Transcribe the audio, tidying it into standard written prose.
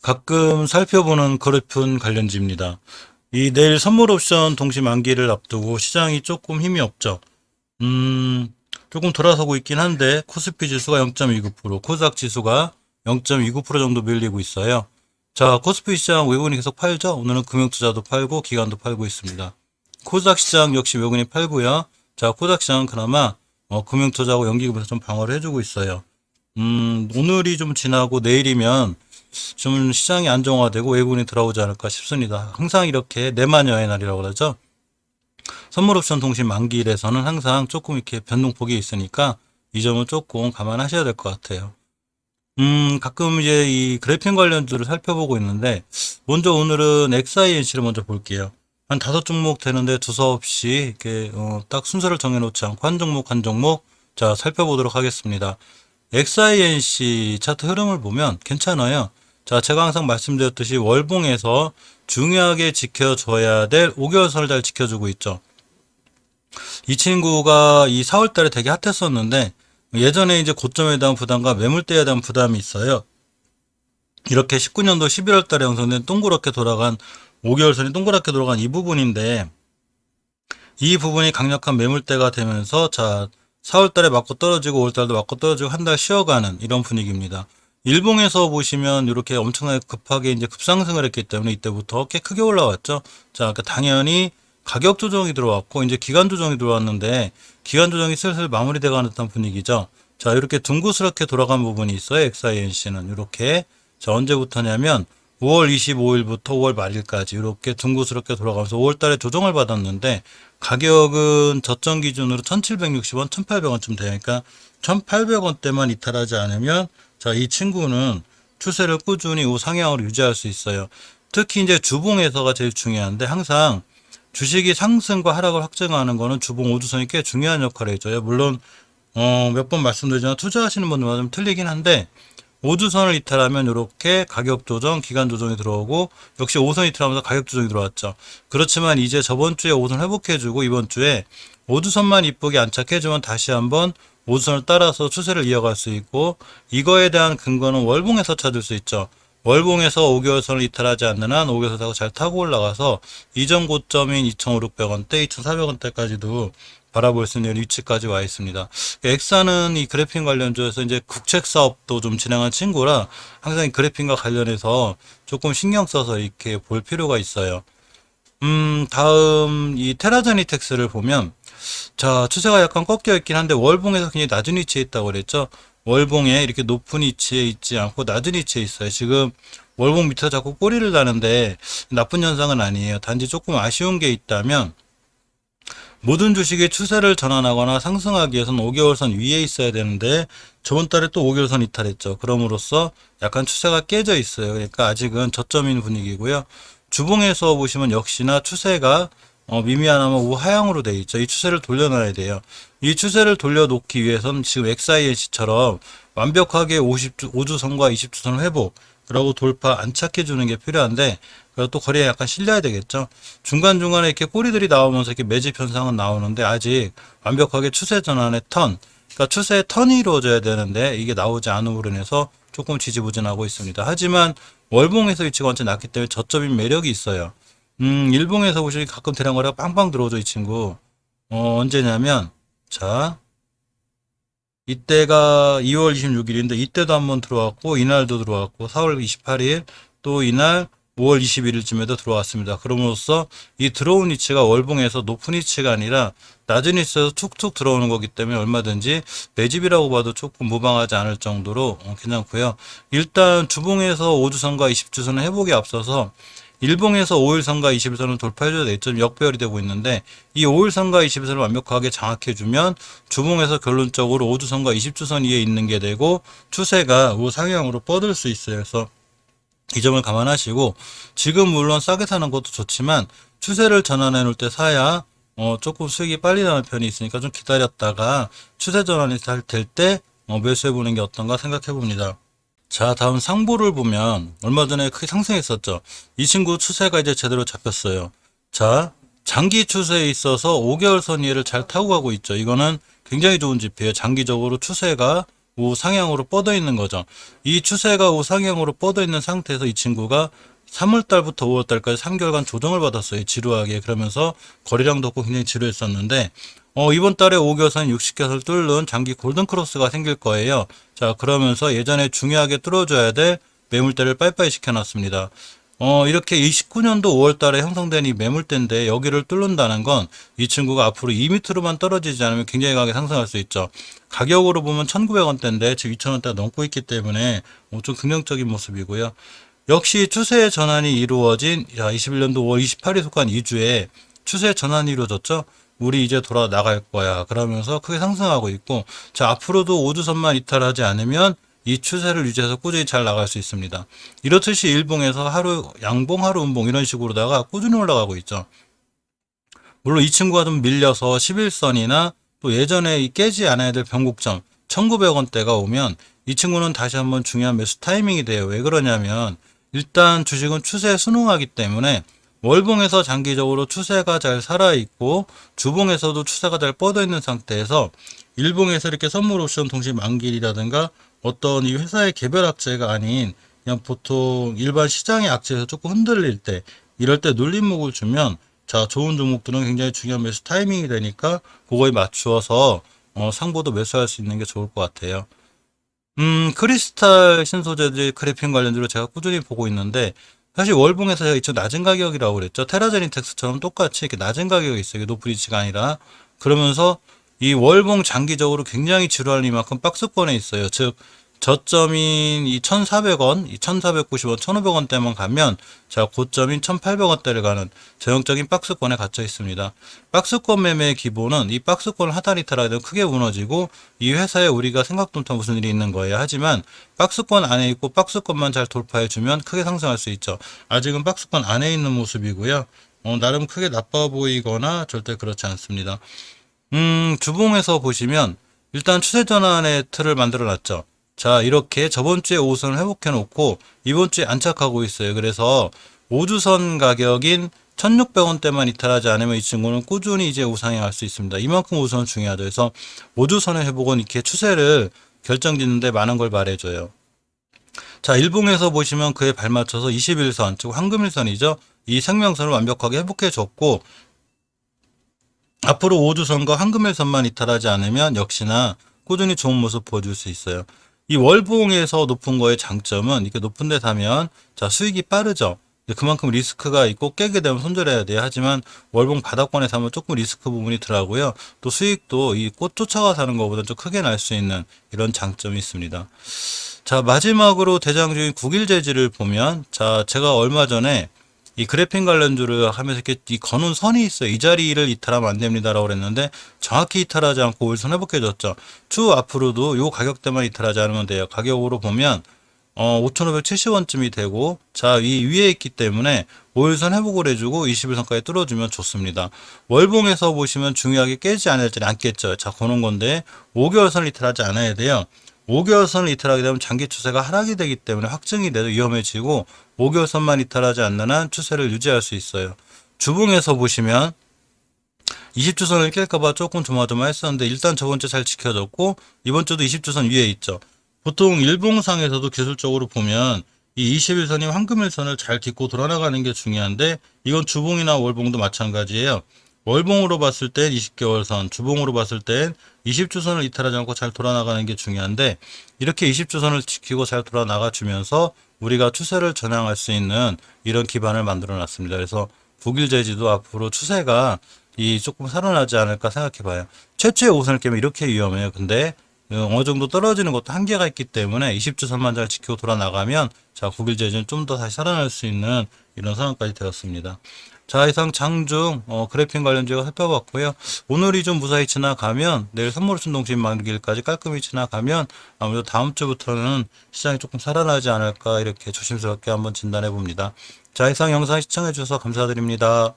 가끔 살펴보는 그래프 관련주입니다. 이 내일 선물 옵션 동시 만기를 앞두고 시장이 조금 힘이 없죠. 조금 돌아서고 있긴 한데 코스피 지수가 0.29%, 코스닥 지수가 0.29% 정도 밀리고 있어요. 자, 코스피 시장 외국인이 계속 팔죠. 오늘은 금융투자도 팔고 기관도 팔고 있습니다. 코스닥 시장 역시 외국인이 팔고요. 자, 코스닥 시장은 그나마 금융투자하고 연기금에서 좀 방어를 해주고 있어요. 오늘이 좀 지나고 내일이면 좀 시장이 안정화되고 외국인이 들어오지 않을까 싶습니다. 항상 이렇게 내만여의 날이라고 그러죠. 선물옵션 통신 만기일에서는 항상 조금 이렇게 변동폭이 있으니까 이 점은 조금 감안하셔야 될 것 같아요. 가끔 이제 이 그래픽 관련주를 살펴보고 있는데, 먼저 오늘은 XINC를 먼저 볼게요. 한 5종목 되는데 두서없이 이렇게 딱 순서를 정해놓지 않고 한 종목 한 종목 자 살펴보도록 하겠습니다. XINC 차트 흐름을 보면 괜찮아요. 자, 제가 항상 말씀드렸듯이 월봉에서 중요하게 지켜줘야 될 5개월선을 잘 지켜주고 있죠. 이 친구가 이 4월 달에 되게 핫했었는데 예전에 이제 고점에 대한 부담과 매물대에 대한 부담이 있어요. 이렇게 19년도 11월 달에 형성된 동그랗게 돌아간 5개월선이 동그랗게 돌아간 이 부분인데 이 부분이 강력한 매물대가 되면서 자 4월 달에 맞고 떨어지고 5월 달도 맞고 떨어지고 한 달 쉬어가는 이런 분위기입니다. 일봉에서 보시면 이렇게 엄청나게 급하게 이제 급상승을 했기 때문에 이때부터 꽤 크게 올라왔죠. 자, 그러니까 당연히 가격 조정이 들어왔고 이제 기간 조정이 들어왔는데 기간 조정이 슬슬 마무리돼 가는 듯한 분위기죠. 자, 이렇게 둥그스럽게 돌아간 부분이 있어요. XINC는 이렇게 자 언제부터냐면 5월 25일부터 5월 말일까지 이렇게 둥그스럽게 돌아가면서 5월 달에 조정을 받았는데 가격은 저점 기준으로 1760원, 1800원쯤 돼요. 그러니까 1800원대만 이탈하지 않으면 자, 이 친구는 추세를 꾸준히 우상향으로 유지할 수 있어요. 특히 이제 주봉에서가 제일 중요한데 항상 주식이 상승과 하락을 확정하는 거는 주봉 5주선이 꽤 중요한 역할을 해줘요. 물론 몇 번 말씀드리지만 투자하시는 분들마다 좀 틀리긴 한데 5주선을 이탈하면 이렇게 가격 조정, 기간 조정이 들어오고 역시 5선 이탈하면서 가격 조정이 들어왔죠. 그렇지만 이제 저번 주에 5선 회복해주고 이번 주에 5주선만 이쁘게 안착해주면 다시 한번 5주선을 따라서 추세를 이어갈 수 있고 이거에 대한 근거는 월봉에서 찾을 수 있죠. 월봉에서 5개월선을 이탈하지 않는 한 5개월선을 잘 타고 올라가서 이전 고점인 2,500원대, 2,400원대까지도 바라볼 수 있는 위치까지 와 있습니다. 엑사는 이 그래픽 관련주에서 이제 국책 사업도 좀 진행한 친구라 항상 이 그래픽과 관련해서 조금 신경 써서 이렇게 볼 필요가 있어요. 다음 이 테라제니텍스를 보면 자, 추세가 약간 꺾여 있긴 한데 월봉에서 굉장히 낮은 위치에 있다고 그랬죠. 월봉에 이렇게 높은 위치에 있지 않고 낮은 위치에 있어요. 지금 월봉 밑에 자꾸 꼬리를 다는데 나쁜 현상은 아니에요. 단지 조금 아쉬운 게 있다면 모든 주식의 추세를 전환하거나 상승하기 위해서는 5개월선 위에 있어야 되는데 저번 달에 또 5개월선 이탈했죠. 그럼으로써 약간 추세가 깨져 있어요. 그러니까 아직은 저점인 분위기고요. 주봉에서 보시면 역시나 추세가 미미하나마 우하향으로 되어 있죠. 이 추세를 돌려놔야 돼요. 이 추세를 돌려놓기 위해서는 지금 XINC처럼 완벽하게 5주선과 20주선 회복 그리고 돌파 안착해 주는 게 필요한데 그리고 또 거리에 약간 실려야 되겠죠. 중간중간에 이렇게 꼬리들이 나오면서 이렇게 매집 현상은 나오는데 아직 완벽하게 추세 전환의 턴 그러니까 추세의 턴이 이루어져야 되는데 이게 나오지 않음으로 인해서 조금 지지부진하고 있습니다. 하지만 월봉에서 위치가 완전 낮기 때문에 저점인 매력이 있어요. 일봉에서 보시면 가끔 대량 거래가 빵빵 들어오죠, 이 친구. 언제냐면, 자, 이때가 2월 26일인데, 이때도 한번 들어왔고, 이날도 들어왔고, 4월 28일, 또 이날 5월 21일쯤에도 들어왔습니다. 그럼으로써 이 들어온 위치가 월봉에서 높은 위치가 아니라 낮은 위치에서 툭툭 들어오는 거기 때문에 얼마든지 매집이라고 봐도 조금 무방하지 않을 정도로 괜찮고요. 일단 주봉에서 5주선과 20주선의 회복에 앞서서 일봉에서 5일선과 20일선을 돌파해줘야 되겠죠. 역배열이 되고 있는데 이 5일선과 20일선을 완벽하게 장악해주면 주봉에서 결론적으로 5주선과 20주선 위에 있는 게 되고 추세가 우상향으로 뻗을 수 있어요. 그래서 이 점을 감안하시고 지금 물론 싸게 사는 것도 좋지만 추세를 전환해 놓을 때 사야 조금 수익이 빨리 나는 편이 있으니까 좀 기다렸다가 추세 전환이 잘 될 때 매수해 보는 게 어떤가 생각해 봅니다. 자, 다음 상보를 보면 얼마 전에 크게 상승했었죠. 이 친구 추세가 이제 제대로 잡혔어요. 자, 장기 추세에 있어서 5개월 선 이해를 잘 타고 가고 있죠. 이거는 굉장히 좋은 지표예요. 장기적으로 추세가 우상향으로 뻗어 있는 거죠. 이 추세가 우상향으로 뻗어 있는 상태에서 이 친구가 3월달부터 5월달까지 3개월간 조정을 받았어요. 지루하게. 그러면서 거래량도 없고 굉장히 지루했었는데 이번 달에 5개선, 60개선을 뚫는 장기 골든크로스가 생길 거예요. 자, 그러면서 예전에 중요하게 뚫어줘야 될 매물대를 빠이빠이 시켜놨습니다. 이렇게 29년도 5월 달에 형성된 이 매물대인데 여기를 뚫는다는 건 이 친구가 앞으로 2m로만 떨어지지 않으면 굉장히 강하게 상승할 수 있죠. 가격으로 보면 1,900원대인데 지금 2,000원대 넘고 있기 때문에 좀 긍정적인 모습이고요. 역시 추세의 전환이 이루어진 21년도 5월 28일 속한 2주에 추세 전환이 이루어졌죠. 우리 이제 돌아 나갈 거야. 그러면서 크게 상승하고 있고, 자, 앞으로도 5주선만 이탈하지 않으면 이 추세를 유지해서 꾸준히 잘 나갈 수 있습니다. 이렇듯이 일봉에서 하루 양봉, 하루 음봉 이런 식으로다가 꾸준히 올라가고 있죠. 물론 이 친구가 좀 밀려서 11선이나 또 예전에 이 깨지 않아야 될 변곡점 1,900원대가 오면 이 친구는 다시 한번 중요한 매수 타이밍이 돼요. 왜 그러냐면 일단 주식은 추세에 순응하기 때문에 월봉에서 장기적으로 추세가 잘 살아있고 주봉에서도 추세가 잘 뻗어있는 상태에서 일봉에서 이렇게 선물 옵션 동시 만기일이라든가 어떤 이 회사의 개별 악재가 아닌 그냥 보통 일반 시장의 악재에서 조금 흔들릴 때 이럴 때 눌림목을 주면 자, 좋은 종목들은 굉장히 중요한 매수 타이밍이 되니까 그거에 맞추어서 상보도 매수할 수 있는 게 좋을 것 같아요. 크리스탈 신소재들 그래핀 관련주로 제가 꾸준히 보고 있는데 사실 월봉에서 제가 이쪽 낮은 가격이라고 그랬죠. 테라제니텍스처럼 똑같이 이렇게 낮은 가격이 있어요. 이게 높은 위치가 아니라. 그러면서 이 월봉 장기적으로 굉장히 지루할 이만큼 박스권에 있어요. 즉 저점인 이 1,400원, 이 1,490원, 1,500원대만 가면 자, 고점인 1,800원대를 가는 전형적인 박스권에 갇혀 있습니다. 박스권 매매의 기본은 이 박스권을 하단이탈하게 되면 크게 무너지고 이 회사에 우리가 생각도 못한 무슨 일이 있는 거예요. 하지만 박스권 안에 있고 박스권만 잘 돌파해 주면 크게 상승할 수 있죠. 아직은 박스권 안에 있는 모습이고요. 나름 크게 나빠 보이거나 절대 그렇지 않습니다. 주봉에서 보시면 일단 추세 전환의 틀을 만들어 놨죠. 자, 이렇게 저번 주에 5선을 회복해 놓고 이번 주에 안착하고 있어요. 그래서 5주선 가격인 1,600원대만 이탈하지 않으면 이 친구는 꾸준히 이제 우상향할 수 있습니다. 이만큼 5선은 중요하죠. 그래서 5주선의 회복은 이렇게 추세를 결정짓는데 많은 걸 말해줘요. 자, 일봉에서 보시면 그에 발맞춰서 21선, 즉 황금일선이죠. 이 생명선을 완벽하게 회복해 줬고 앞으로 5주선과 황금일선만 이탈하지 않으면 역시나 꾸준히 좋은 모습 보여줄 수 있어요. 이 월봉에서 높은 거의 장점은 이렇게 높은 데 사면 자, 수익이 빠르죠. 그만큼 리스크가 있고 깨게 되면 손절해야 돼요. 하지만 월봉 바닥권에 사면 조금 리스크 부분이 들어가고요. 또 수익도 이 꽃 쫓아가 사는 것보다 좀 크게 날 수 있는 이런 장점이 있습니다. 자, 마지막으로 대장주인 국일재지를 보면 자, 제가 얼마 전에 이 그래핀 관련주를 하면서 이렇게 이 거는 선이 있어요. 이 자리를 이탈하면 안 됩니다라고 그랬는데 정확히 이탈하지 않고 오일선 회복해줬죠. 추후 앞으로도 요 가격대만 이탈하지 않으면 돼요. 가격으로 보면 5,570원쯤이 되고 자, 이 위에 있기 때문에 오일선 회복을 해주고 21선까지 뚫어주면 좋습니다. 월봉에서 보시면 중요하게 깨지 않을 자리 안 깼죠. 자, 거는 건데 5개월선을 이탈하지 않아야 돼요. 5개월선을 이탈하게 되면 장기 추세가 하락이 되기 때문에 확증이 돼도 위험해지고 5개월선만 이탈하지 않는 한 추세를 유지할 수 있어요. 주봉에서 보시면 20주선을 깰까봐 조금 조마조마했었는데 일단 저번 주 잘 지켜졌고 이번 주도 20주선 위에 있죠. 보통 일봉상에서도 기술적으로 보면 이 21선이 황금일선을 잘 딛고 돌아나가는 게 중요한데 이건 주봉이나 월봉도 마찬가지예요. 월봉으로 봤을 땐 20개월선, 주봉으로 봤을 땐 20주선을 이탈하지 않고 잘 돌아나가는 게 중요한데 이렇게 20주선을 지키고 잘 돌아나가 주면서 우리가 추세를 전향할 수 있는 이런 기반을 만들어 놨습니다. 그래서 국일재지도 앞으로 추세가 이 조금 살아나지 않을까 생각해 봐요. 최초의 5선을 깨면 이렇게 위험해요. 근데 어느 정도 떨어지는 것도 한계가 있기 때문에 20주선만 잘 지키고 돌아나가면 자, 국일재지는 좀 더 다시 살아날 수 있는 이런 상황까지 되었습니다. 자, 이상 장중 그래핀 관련주가 살펴봤고요. 오늘이 좀 무사히 지나가면 내일 선물옵션 동시 만기일까지 깔끔히 지나가면 아무래도 다음 주부터는 시장이 조금 살아나지 않을까 이렇게 조심스럽게 한번 진단해 봅니다. 자, 이상 영상 시청해 주셔서 감사드립니다.